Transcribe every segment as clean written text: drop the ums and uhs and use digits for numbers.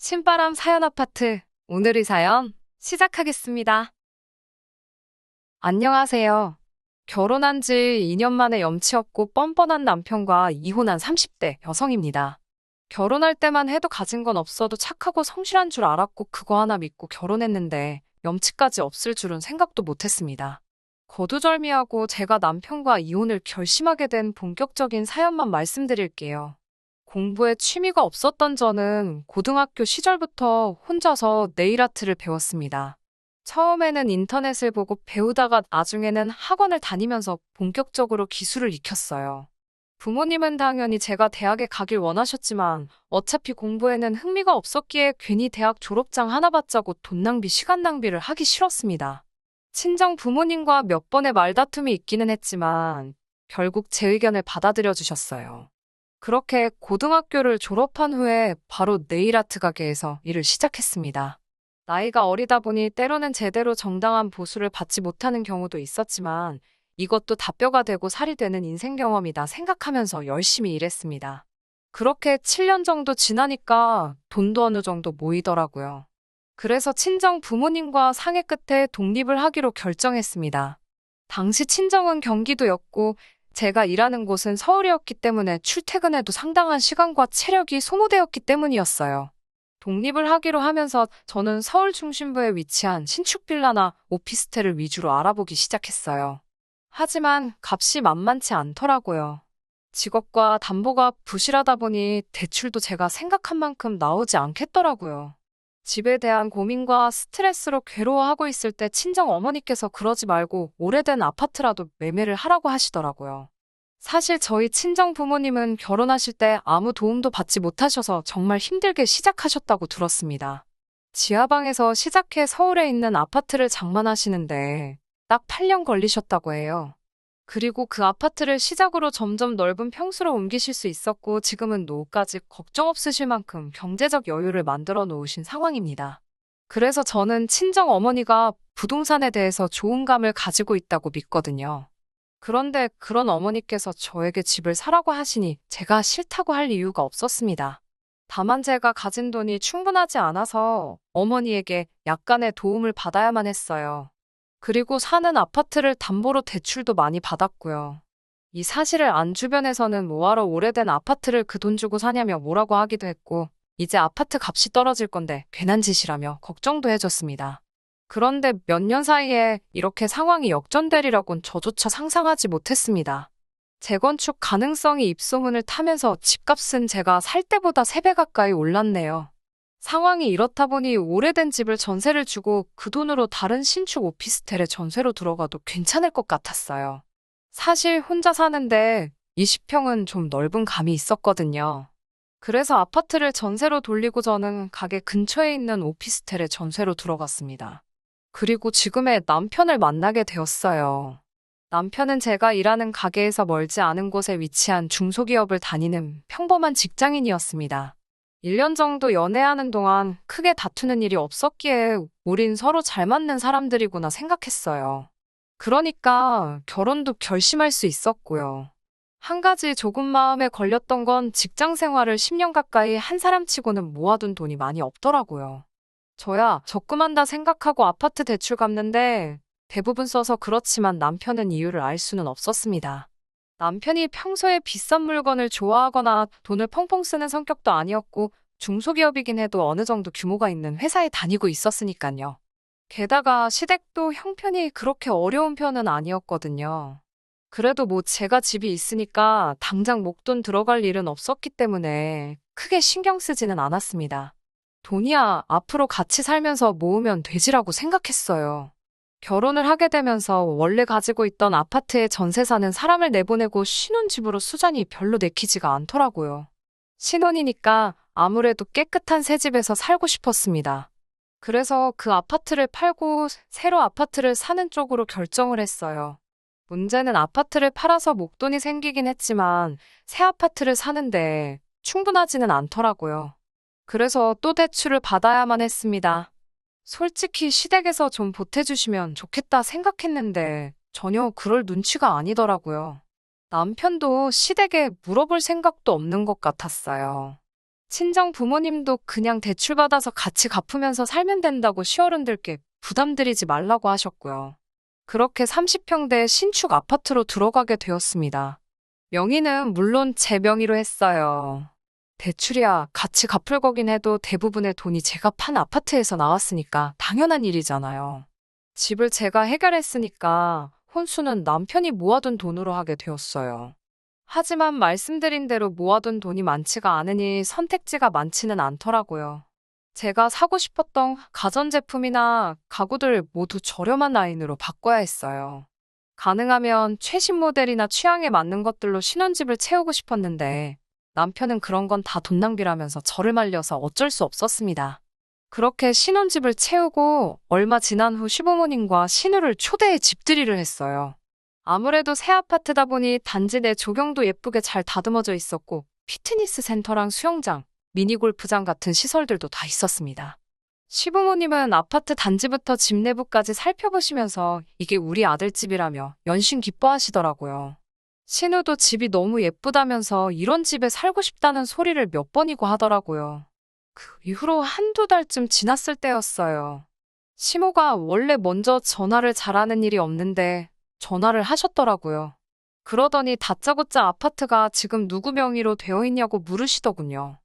신바람 사연 아파트. 오늘의 사연 시작하겠습니다. 안녕하세요. 결혼한 지 2년 만에 염치 없고 뻔뻔한 남편과 이혼한 30대 여성입니다. 결혼할 때만 해도 가진 건 없어도 착하고 성실한 줄 알았고 그거 하나 믿고 결혼했는데 염치까지 없을 줄은 생각도 못했습니다. 거두절미하고 제가 남편과 이혼을 결심하게 된 본격적인 사연만 말씀드릴게요. 공부에 취미가 없었던 저는 고등학교 시절부터 혼자서 네일아트를 배웠습니다. 처음에는 인터넷을 보고 배우다가 나중에는 학원을 다니면서 본격적으로 기술을 익혔어요. 부모님은 당연히 제가 대학에 가길 원하셨지만 어차피 공부에는 흥미가 없었기에 괜히 대학 졸업장 하나 받자고 돈 낭비, 시간 낭비를 하기 싫었습니다. 친정 부모님과 몇 번의 말다툼이 있기는 했지만 결국 제 의견을 받아들여 주셨어요. 그렇게 고등학교를 졸업한 후에 바로 네일아트 가게에서 일을 시작했습니다. 나이가 어리다 보니 때로는 제대로 정당한 보수를 받지 못하는 경우도 있었지만 이것도 다 뼈가 되고 살이 되는 인생 경험이다 생각하면서 열심히 일했습니다. 그렇게 7년 정도 지나니까 돈도 어느 정도 모이더라고요. 그래서 친정 부모님과 상의 끝에 독립을 하기로 결정했습니다. 당시 친정은 경기도였고 제가 일하는 곳은 서울이었기 때문에 출퇴근에도 상당한 시간과 체력이 소모되었기 때문이었어요. 독립을 하기로 하면서 저는 서울 중심부에 위치한 신축 빌라나 오피스텔을 위주로 알아보기 시작했어요. 하지만 값이 만만치 않더라고요. 직업과 담보가 부실하다 보니 대출도 제가 생각한 만큼 나오지 않겠더라고요. 집에 대한 고민과 스트레스로 괴로워하고 있을 때 친정 어머니께서 그러지 말고 오래된 아파트라도 매매를 하라고 하시더라고요. 사실 저희 친정 부모님은 결혼하실 때 아무 도움도 받지 못하셔서 정말 힘들게 시작하셨다고 들었습니다. 지하방에서 시작해 서울에 있는 아파트를 장만하시는데 딱 8년 걸리셨다고 해요. 그리고 그 아파트를 시작으로 점점 넓은 평수로 옮기실 수 있었고 지금은 노후까지 걱정 없으실 만큼 경제적 여유를 만들어 놓으신 상황입니다. 그래서 저는 친정 어머니가 부동산에 대해서 좋은 감을 가지고 있다고 믿거든요. 그런데 그런 어머니께서 저에게 집을 사라고 하시니 제가 싫다고 할 이유가 없었습니다. 다만 제가 가진 돈이 충분하지 않아서 어머니에게 약간의 도움을 받아야만 했어요. 그리고 사는 아파트를 담보로 대출도 많이 받았고요. 이 사실을 안 주변에서는 뭐하러 오래된 아파트를 그 돈 주고 사냐며 뭐라고 하기도 했고, 이제 아파트 값이 떨어질 건데 괜한 짓이라며 걱정도 해줬습니다. 그런데 몇 년 사이에 이렇게 상황이 역전되리라곤 저조차 상상하지 못했습니다. 재건축 가능성이 입소문을 타면서 집값은 제가 살 때보다 3배 가까이 올랐네요. 상황이 이렇다 보니 오래된 집을 전세를 주고 그 돈으로 다른 신축 오피스텔에 전세로 들어가도 괜찮을 것 같았어요. 사실 혼자 사는데 20평은 좀 넓은 감이 있었거든요. 그래서 아파트를 전세로 돌리고 저는 가게 근처에 있는 오피스텔에 전세로 들어갔습니다. 그리고 지금의 남편을 만나게 되었어요. 남편은 제가 일하는 가게에서 멀지 않은 곳에 위치한 중소기업을 다니는 평범한 직장인이었습니다. 1년 정도 연애하는 동안 크게 다투는 일이 없었기에 우린 서로 잘 맞는 사람들이구나 생각했어요. 그러니까 결혼도 결심할 수 있었고요. 한 가지 조금 마음에 걸렸던 건 직장 생활을 10년 가까이 한 사람치고는 모아둔 돈이 많이 없더라고요. 저야 적금한다 생각하고 아파트 대출 갚는데 대부분 써서 그렇지만 남편은 이유를 알 수는 없었습니다. 남편이 평소에 비싼 물건을 좋아하거나 돈을 펑펑 쓰는 성격도 아니었고 중소기업이긴 해도 어느 정도 규모가 있는 회사에 다니고 있었으니까요. 게다가 시댁도 형편이 그렇게 어려운 편은 아니었거든요. 그래도 뭐 제가 집이 있으니까 당장 목돈 들어갈 일은 없었기 때문에 크게 신경 쓰지는 않았습니다. 돈이야 앞으로 같이 살면서 모으면 되지라고 생각했어요. 결혼을 하게 되면서 원래 가지고 있던 아파트에 전세 사는 사람을 내보내고 신혼집으로 수잔이 별로 내키지가 않더라고요. 신혼이니까 아무래도 깨끗한 새 집에서 살고 싶었습니다. 그래서 그 아파트를 팔고 새로 아파트를 사는 쪽으로 결정을 했어요. 문제는 아파트를 팔아서 목돈이 생기긴 했지만 새 아파트를 사는데 충분하지는 않더라고요. 그래서 또 대출을 받아야만 했습니다. 솔직히 시댁에서 좀 보태주시면 좋겠다 생각했는데 전혀 그럴 눈치가 아니더라고요. 남편도 시댁에 물어볼 생각도 없는 것 같았어요. 친정 부모님도 그냥 대출받아서 같이 갚으면서 살면 된다고 시어른들께 부담드리지 말라고 하셨고요. 그렇게 30평대 신축 아파트로 들어가게 되었습니다. 명의는 물론 제 명의로 했어요. 대출이야 같이 갚을 거긴 해도 대부분의 돈이 제가 판 아파트에서 나왔으니까 당연한 일이잖아요. 집을 제가 해결했으니까 혼수는 남편이 모아둔 돈으로 하게 되었어요. 하지만 말씀드린 대로 모아둔 돈이 많지가 않으니 선택지가 많지는 않더라고요. 제가 사고 싶었던 가전제품이나 가구들 모두 저렴한 라인으로 바꿔야 했어요. 가능하면 최신 모델이나 취향에 맞는 것들로 신혼집을 채우고 싶었는데 남편은 그런 건 다 돈 낭비라면서 저를 말려서 어쩔 수 없었습니다. 그렇게 신혼집을 채우고 얼마 지난 후 시부모님과 신우를 초대해 집들이를 했어요. 아무래도 새 아파트다 보니 단지 내 조경도 예쁘게 잘 다듬어져 있었고 피트니스 센터랑 수영장, 미니 골프장 같은 시설들도 다 있었습니다. 시부모님은 아파트 단지부터 집 내부까지 살펴보시면서 이게 우리 아들 집이라며 연신 기뻐하시더라고요. 신우도 집이 너무 예쁘다면서 이런 집에 살고 싶다는 소리를 몇 번이고 하더라고요. 그 이후로 한두 달쯤 지났을 때였어요. 시모가 원래 먼저 전화를 잘하는 일이 없는데 전화를 하셨더라고요. 그러더니 다짜고짜 아파트가 지금 누구 명의로 되어 있냐고 물으시더군요.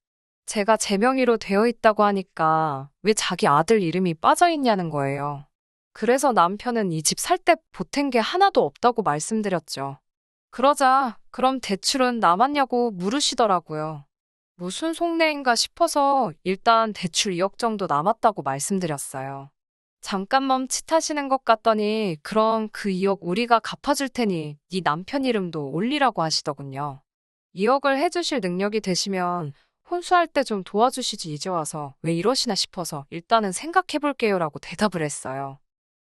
제가 제 명의로 되어 있다고 하니까 왜 자기 아들 이름이 빠져 있냐는 거예요. 그래서 남편은 이 집 살 때 보탠 게 하나도 없다고 말씀드렸죠. 그러자 그럼 대출은 남았냐고 물으시더라고요. 무슨 속내인가 싶어서 일단 대출 2억 정도 남았다고 말씀드렸어요. 잠깐 멈칫하시는 것 같더니 그럼 그 2억 우리가 갚아줄 테니 네 남편 이름도 올리라고 하시더군요. 2억을 해주실 능력이 되시면 혼수할 때 좀 도와주시지 이제 와서 왜 이러시나 싶어서 일단은 생각해볼게요라고 대답을 했어요.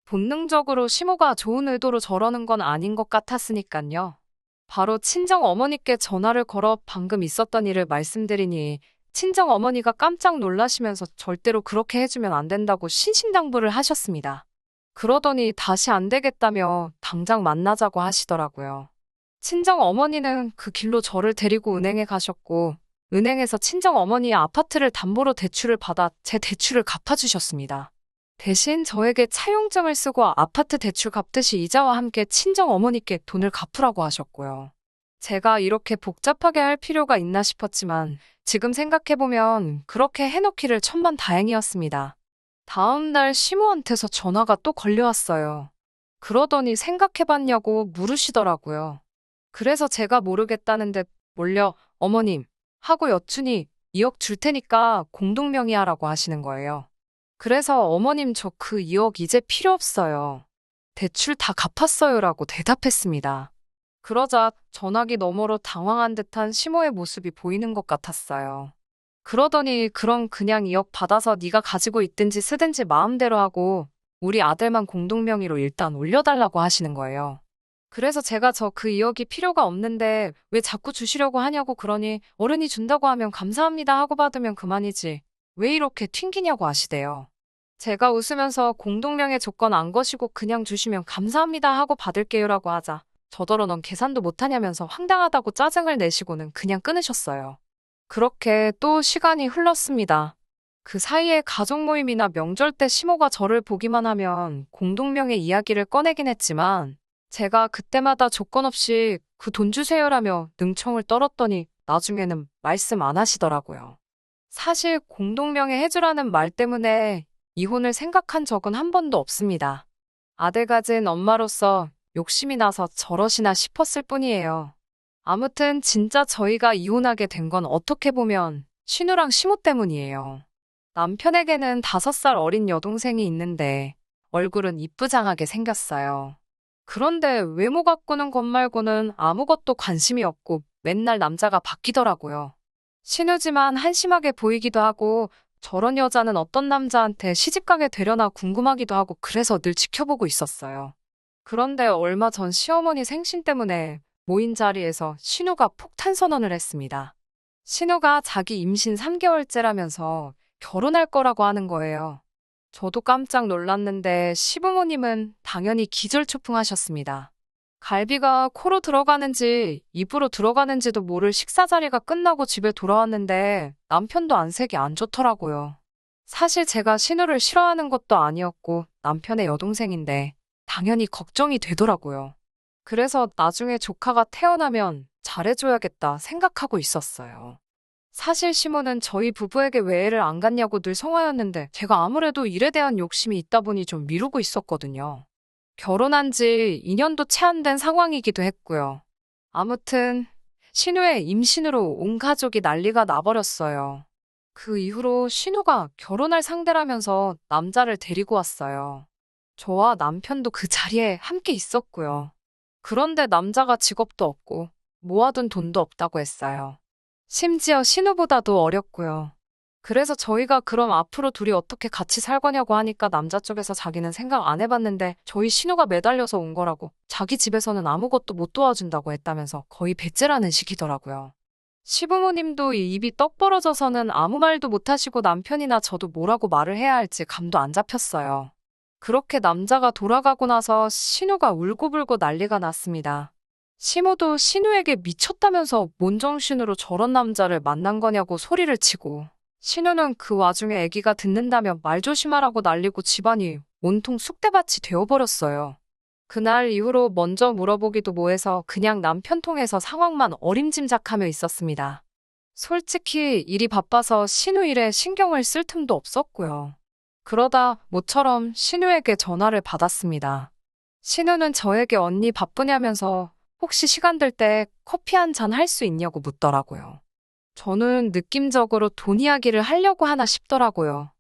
본능적으로 시모가 좋은 의도로 저러는 건 아닌 것 같았으니깐요. 바로 친정 어머니께 전화를 걸어 방금 있었던 일을 말씀드리니 친정 어머니가 깜짝 놀라시면서 절대로 그렇게 해주면 안 된다고 신신당부를 하셨습니다. 그러더니 다시 안 되겠다며 당장 만나자고 하시더라고요. 친정 어머니는 그 길로 저를 데리고 은행에 가셨고 은행에서 친정 어머니의 아파트를 담보로 대출을 받아 제 대출을 갚아주셨습니다. 대신 저에게 차용증을 쓰고 아파트 대출 갚듯이 이자와 함께 친정 어머니께 돈을 갚으라고 하셨고요. 제가 이렇게 복잡하게 할 필요가 있나 싶었지만 지금 생각해보면 그렇게 해놓기를 천만다행이었습니다. 다음 날 시모한테서 전화가 또 걸려왔어요. 그러더니 생각해봤냐고 물으시더라고요. 그래서 제가 모르겠다는데 몰려 어머님 하고 여쭈니 2억 줄 테니까 공동명의하라고 하시는 거예요. 그래서 어머님 저 그 2억 이제 필요 없어요. 대출 다 갚았어요라고 대답했습니다. 그러자 전화기 너머로 당황한 듯한 시모의 모습이 보이는 것 같았어요. 그러더니 그럼 그냥 2억 받아서 네가 가지고 있든지 쓰든지 마음대로 하고 우리 아들만 공동명의로 일단 올려달라고 하시는 거예요. 그래서 제가 저 그 2억이 필요가 없는데 왜 자꾸 주시려고 하냐고 그러니 어른이 준다고 하면 감사합니다 하고 받으면 그만이지. 왜 이렇게 튕기냐고 하시대요. 제가 웃으면서 공동명의 조건 안 거시고 그냥 주시면 감사합니다 하고 받을게요라고 하자 저더러 넌 계산도 못하냐면서 황당하다고 짜증을 내시고는 그냥 끊으셨어요. 그렇게 또 시간이 흘렀습니다. 그 사이에 가족 모임이나 명절 때 시모가 저를 보기만 하면 공동명의 이야기를 꺼내긴 했지만 제가 그때마다 조건 없이 그 돈 주세요라며 능청을 떨었더니 나중에는 말씀 안 하시더라고요. 사실 공동명의 해주라는 말 때문에 이혼을 생각한 적은 한 번도 없습니다. 아들 가진 엄마로서 욕심이 나서 저러시나 싶었을 뿐이에요. 아무튼 진짜 저희가 이혼하게 된 건 어떻게 보면 신우랑 시모 때문이에요. 남편에게는 5살 어린 여동생이 있는데 얼굴은 이쁘장하게 생겼어요. 그런데 외모 가꾸는 것 말고는 아무것도 관심이 없고 맨날 남자가 바뀌더라고요. 신우지만 한심하게 보이기도 하고 저런 여자는 어떤 남자한테 시집가게 되려나 궁금하기도 하고 그래서 늘 지켜보고 있었어요. 그런데 얼마 전 시어머니 생신 때문에 모인 자리에서 신우가 폭탄 선언을 했습니다. 신우가 자기 임신 3개월째라면서 결혼할 거라고 하는 거예요. 저도 깜짝 놀랐는데 시부모님은 당연히 기절초풍하셨습니다. 갈비가 코로 들어가는지 입으로 들어가는지도 모를 식사 자리가 끝나고 집에 돌아왔는데 남편도 안색이 안 좋더라고요. 사실 제가 신우를 싫어하는 것도 아니었고 남편의 여동생인데 당연히 걱정이 되더라고요. 그래서 나중에 조카가 태어나면 잘해줘야겠다 생각하고 있었어요. 사실 시모는 저희 부부에게 왜 애를 안 갖냐고 늘 성화였는데 제가 아무래도 일에 대한 욕심이 있다 보니 좀 미루고 있었거든요. 결혼한 지 2년도 채 안 된 상황이기도 했고요. 아무튼 신우의 임신으로 온 가족이 난리가 나버렸어요. 그 이후로 신우가 결혼할 상대라면서 남자를 데리고 왔어요. 저와 남편도 그 자리에 함께 있었고요. 그런데 남자가 직업도 없고 모아둔 돈도 없다고 했어요. 심지어 신우보다도 어렸고요. 그래서 저희가 그럼 앞으로 둘이 어떻게 같이 살 거냐고 하니까 남자 쪽에서 자기는 생각 안 해봤는데 저희 신우가 매달려서 온 거라고 자기 집에서는 아무것도 못 도와준다고 했다면서 거의 배째라는 식이더라고요. 시부모님도 이 입이 떡 벌어져서는 아무 말도 못 하시고 남편이나 저도 뭐라고 말을 해야 할지 감도 안 잡혔어요. 그렇게 남자가 돌아가고 나서 신우가 울고불고 난리가 났습니다. 시모도 신우에게 미쳤다면서 뭔 정신으로 저런 남자를 만난 거냐고 소리를 치고 신우는 그 와중에 아기가 듣는다며 말 조심하라고 난리고 집안이 온통 쑥대밭이 되어버렸어요. 그날 이후로 먼저 물어보기도 뭐해서 그냥 남편 통해서 상황만 어림짐작하며 있었습니다. 솔직히 일이 바빠서 신우 일에 신경을 쓸 틈도 없었고요. 그러다 모처럼 신우에게 전화를 받았습니다. 신우는 저에게 언니 바쁘냐면서 혹시 시간 될 때 커피 한 잔 할 수 있냐고 묻더라고요. 저는 느낌적으로 돈 이야기를 하려고 하나 싶더라고요.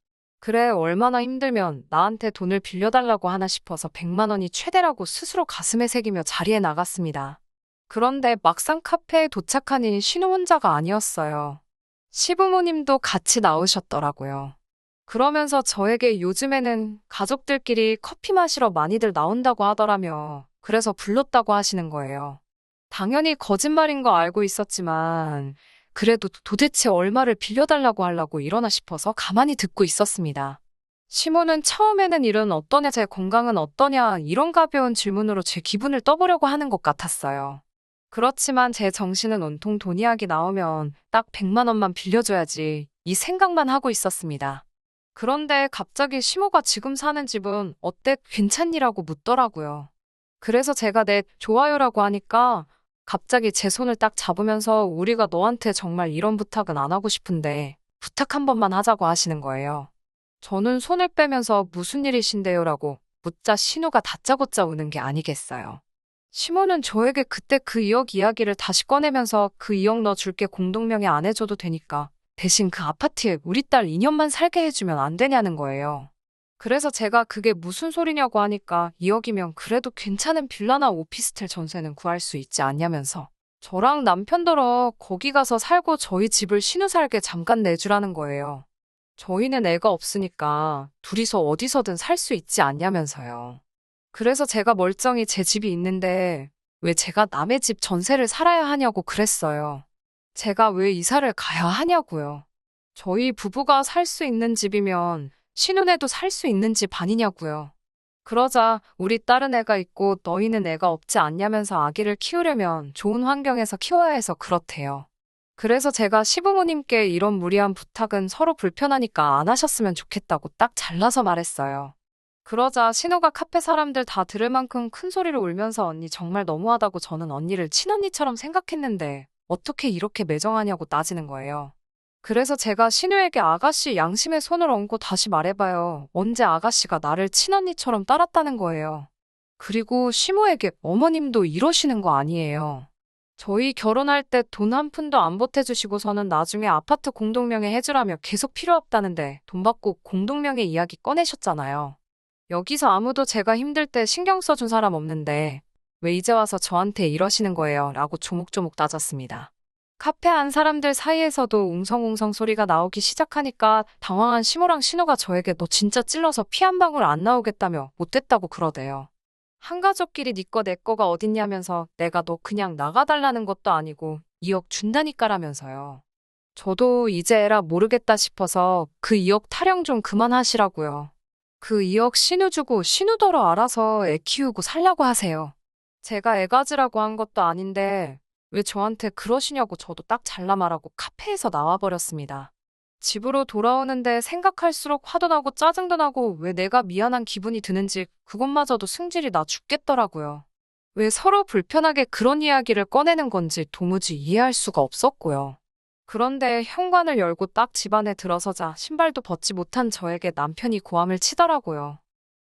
그래, 얼마나 힘들면 나한테 돈을 빌려달라고 하나 싶어서 100만 원이 최대라고 스스로 가슴에 새기며 자리에 나갔습니다. 그런데 막상 카페에 도착하니 신우 혼자가 아니었어요. 시부모님도 같이 나오셨더라고요. 그러면서 저에게 요즘에는 가족들끼리 커피 마시러 많이들 나온다고 하더라며 그래서 불렀다고 하시는 거예요. 당연히 거짓말인 거 알고 있었지만 그래도 도대체 얼마를 빌려달라고 하려고 이러나 싶어서 가만히 듣고 있었습니다. 시모는 처음에는 일은 어떠냐, 제 건강은 어떠냐 이런 가벼운 질문으로 제 기분을 떠보려고 하는 것 같았어요. 그렇지만 제 정신은 온통 돈 이야기 나오면 딱 100만 원만 빌려줘야지 이 생각만 하고 있었습니다. 그런데 갑자기 시모가 지금 사는 집은 어때 괜찮니라고 묻더라고요. 그래서 제가 네, 좋아요라고 하니까 갑자기 제 손을 딱 잡으면서 우리가 너한테 정말 이런 부탁은 안 하고 싶은데 부탁 한 번만 하자고 하시는 거예요. 저는 손을 빼면서 무슨 일이신데요라고 묻자 신우가 다짜고짜 우는 게 아니겠어요. 시모는 저에게 그때 그 2억 이야기를 다시 꺼내면서 그 2억 너 줄게 공동명의 안 해줘도 되니까 대신 그 아파트에 우리 딸 2년만 살게 해주면 안 되냐는 거예요. 그래서 제가 그게 무슨 소리냐고 하니까 2억이면 그래도 괜찮은 빌라나 오피스텔 전세는 구할 수 있지 않냐면서 저랑 남편더러 거기 가서 살고 저희 집을 신우 살게 잠깐 내주라는 거예요. 저희는 애가 없으니까 둘이서 어디서든 살 수 있지 않냐면서요. 그래서 제가 멀쩡히 제 집이 있는데 왜 제가 남의 집 전세를 살아야 하냐고 그랬어요. 제가 왜 이사를 가야 하냐고요. 저희 부부가 살 수 있는 집이면 신혼에도 살 수 있는 집 아니냐고요. 그러자 우리 딸은 애가 있고 너희는 애가 없지 않냐면서 아기를 키우려면 좋은 환경에서 키워야 해서 그렇대요. 그래서 제가 시부모님께 이런 무리한 부탁은 서로 불편하니까 안 하셨으면 좋겠다고 딱 잘라서 말했어요. 그러자 신우가 카페 사람들 다 들을 만큼 큰 소리로 울면서 언니 정말 너무하다고 저는 언니를 친언니처럼 생각했는데 어떻게 이렇게 매정하냐고 따지는 거예요. 그래서 제가 신우에게 아가씨 양심의 손을 얹고 다시 말해봐요. 언제 아가씨가 나를 친언니처럼 따랐다는 거예요. 그리고 시모에게 어머님도 이러시는 거 아니에요. 저희 결혼할 때 돈 한 푼도 안 보태주시고서는 나중에 아파트 공동명의 해주라며 계속 필요 없다는데 돈 받고 공동명의 이야기 꺼내셨잖아요. 여기서 아무도 제가 힘들 때 신경 써준 사람 없는데 왜 이제 와서 저한테 이러시는 거예요? 라고 조목조목 따졌습니다. 카페 안 사람들 사이에서도 웅성웅성 소리가 나오기 시작하니까 당황한 시모랑 신우가 저에게 너 진짜 찔러서 피 한 방울 안 나오겠다며 못됐다고 그러대요. 한 가족끼리 네 거 내 거가 어딨냐면서 내가 너 그냥 나가달라는 것도 아니고 2억 준다니까라면서요. 저도 이제 에라 모르겠다 싶어서 그 2억 타령 좀 그만하시라고요. 그 2억 신우 주고 신우더러 알아서 애 키우고 살라고 하세요. 제가 애가지라고 한 것도 아닌데 왜 저한테 그러시냐고 저도 딱 잘라 말하고 카페에서 나와버렸습니다. 집으로 돌아오는데 생각할수록 화도 나고 짜증도 나고 왜 내가 미안한 기분이 드는지 그것마저도 승질이 나 죽겠더라고요. 왜 서로 불편하게 그런 이야기를 꺼내는 건지 도무지 이해할 수가 없었고요. 그런데 현관을 열고 딱 집 안에 들어서자 신발도 벗지 못한 저에게 남편이 고함을 치더라고요.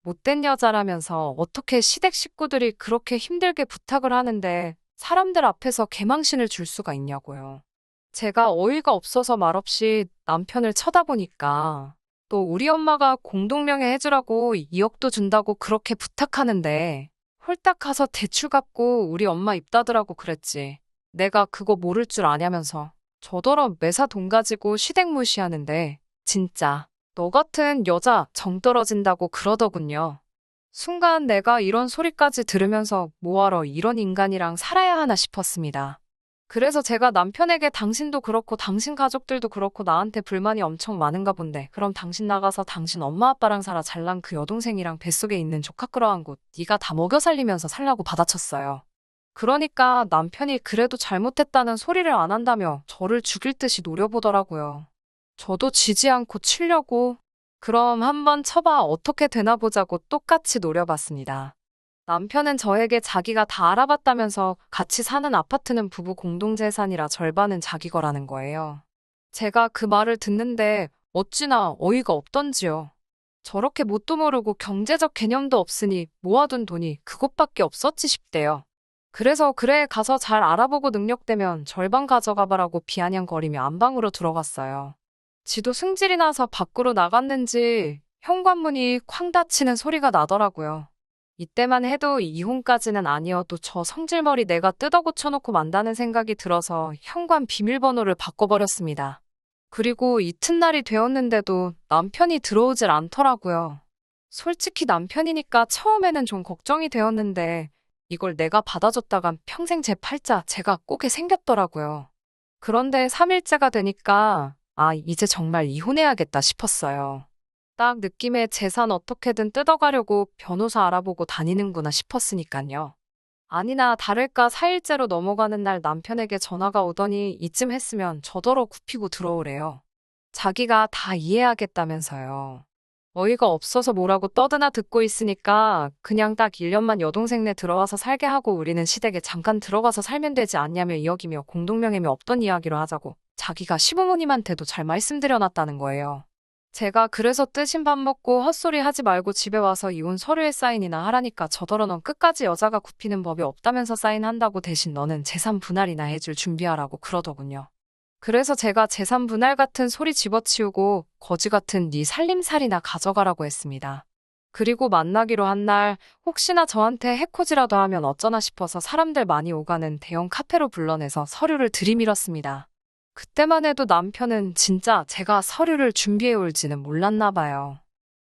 못된 여자라면서 어떻게 시댁 식구들이 그렇게 힘들게 부탁을 하는데 사람들 앞에서 개망신을 줄 수가 있냐고요. 제가 어이가 없어서 말없이 남편을 쳐다보니까 또 우리 엄마가 공동명예 해주라고 2억도 준다고 그렇게 부탁하는데 홀딱 가서 대출 갚고 우리 엄마 입 닫으라고 그랬지. 내가 그거 모를 줄 아냐면서 저더러 매사 돈 가지고 시댁 무시하는데 진짜 너 같은 여자 정 떨어진다고 그러더군요. 순간 내가 이런 소리까지 들으면서 뭐하러 이런 인간이랑 살아야 하나 싶었습니다. 그래서 제가 남편에게 당신도 그렇고 당신 가족들도 그렇고 나한테 불만이 엄청 많은가 본데 그럼 당신 나가서 당신 엄마 아빠랑 살아 잘난 그 여동생이랑 뱃속에 있는 조카 끌어안고 네가 다 먹여 살리면서 살라고 받아쳤어요. 그러니까 남편이 그래도 잘못했다는 소리를 안 한다며 저를 죽일 듯이 노려보더라고요. 저도 지지 않고 치려고 그럼 한번 쳐봐 어떻게 되나 보자고 똑같이 노려봤습니다. 남편은 저에게 자기가 다 알아봤다면서 같이 사는 아파트는 부부 공동재산이라 절반은 자기 거라는 거예요. 제가 그 말을 듣는데 어찌나 어이가 없던지요. 저렇게 뭣도 모르고 경제적 개념도 없으니 모아둔 돈이 그것밖에 없었지 싶대요. 그래서 그래 가서 잘 알아보고 능력되면 절반 가져가 봐라고 비아냥거리며 안방으로 들어갔어요. 지도 승질이 나서 밖으로 나갔는지 현관문이 쾅 닫히는 소리가 나더라고요. 이때만 해도 이혼까지는 아니어도 저 성질머리 내가 뜯어고쳐놓고 만다는 생각이 들어서 현관 비밀번호를 바꿔버렸습니다. 그리고 이튿날이 되었는데도 남편이 들어오질 않더라고요. 솔직히 남편이니까 처음에는 좀 걱정이 되었는데 이걸 내가 받아줬다간 평생 제 팔자 제가 꼬게 생겼더라고요. 그런데 3일째가 되니까 이제 정말 이혼해야겠다 싶었어요. 딱 느낌에 재산 어떻게든 뜯어가려고 변호사 알아보고 다니는구나 싶었으니까요. 아니나 다를까 4일째로 넘어가는 날 남편에게 전화가 오더니 이쯤 했으면 저더러 굽히고 들어오래요. 자기가 다 이해하겠다면서요. 어이가 없어서 뭐라고 떠드나 듣고 있으니까 그냥 딱 1년만 여동생네 들어와서 살게 하고 우리는 시댁에 잠깐 들어가서 살면 되지 않냐며 이야기며 공동명예며 없던 이야기로 하자고 자기가 시부모님한테도 잘 말씀드려놨다는 거예요. 제가 그래서 뜨신 밥 먹고 헛소리 하지 말고 집에 와서 이혼 서류에 사인이나 하라니까 저더러 넌 끝까지 여자가 굽히는 법이 없다면서 사인한다고 대신 너는 재산 분할이나 해줄 준비하라고 그러더군요. 그래서 제가 재산 분할 같은 소리 집어치우고 거지 같은 네 살림살이나 가져가라고 했습니다. 그리고 만나기로 한 날 혹시나 저한테 해코지라도 하면 어쩌나 싶어서 사람들 많이 오가는 대형 카페로 불러내서 서류를 들이밀었습니다. 그때만 해도 남편은 진짜 제가 서류를 준비해 올지는 몰랐나 봐요.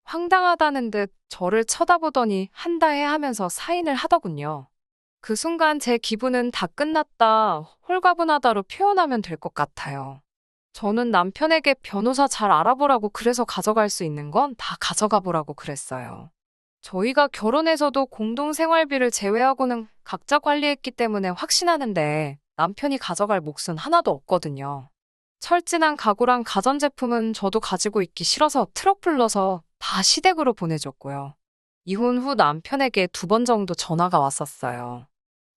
황당하다는 듯 저를 쳐다보더니 한다 해 하면서 사인을 하더군요. 그 순간 제 기분은 다 끝났다, 홀가분하다로 표현하면 될 것 같아요. 저는 남편에게 변호사 잘 알아보라고 그래서 가져갈 수 있는 건 다 가져가 보라고 그랬어요. 저희가 결혼해서도 공동생활비를 제외하고는 각자 관리했기 때문에 확신하는데 남편이 가져갈 몫은 하나도 없거든요. 철진한 가구랑 가전제품은 저도 가지고 있기 싫어서 트럭 불러서 다 시댁으로 보내줬고요. 이혼 후 남편에게 2번 정도 전화가 왔었어요.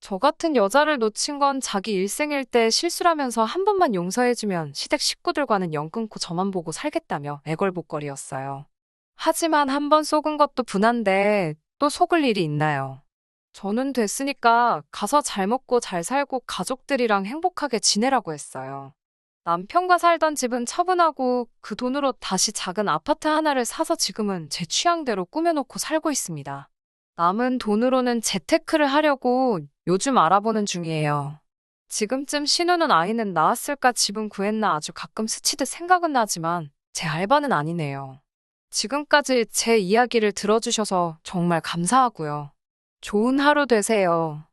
저 같은 여자를 놓친 건 자기 일생일대 실수라면서 한 번만 용서해주면 시댁 식구들과는 연 끊고 저만 보고 살겠다며 애걸복걸이었어요. 하지만 한 번 속은 것도 분한데 또 속을 일이 있나요? 저는 됐으니까 가서 잘 먹고 잘 살고 가족들이랑 행복하게 지내라고 했어요. 남편과 살던 집은 처분하고 그 돈으로 다시 작은 아파트 하나를 사서 지금은 제 취향대로 꾸며놓고 살고 있습니다. 남은 돈으로는 재테크를 하려고 요즘 알아보는 중이에요. 지금쯤 신우는 아이는 낳았을까 집은 구했나 아주 가끔 스치듯 생각은 나지만 제 알바는 아니네요. 지금까지 제 이야기를 들어주셔서 정말 감사하고요. 좋은 하루 되세요.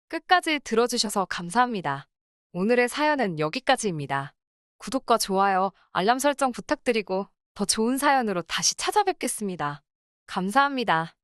끝까지 들어주셔서 감사합니다. 오늘의 사연은 여기까지입니다. 구독과 좋아요, 알람 설정 부탁드리고 더 좋은 사연으로 다시 찾아뵙겠습니다. 감사합니다.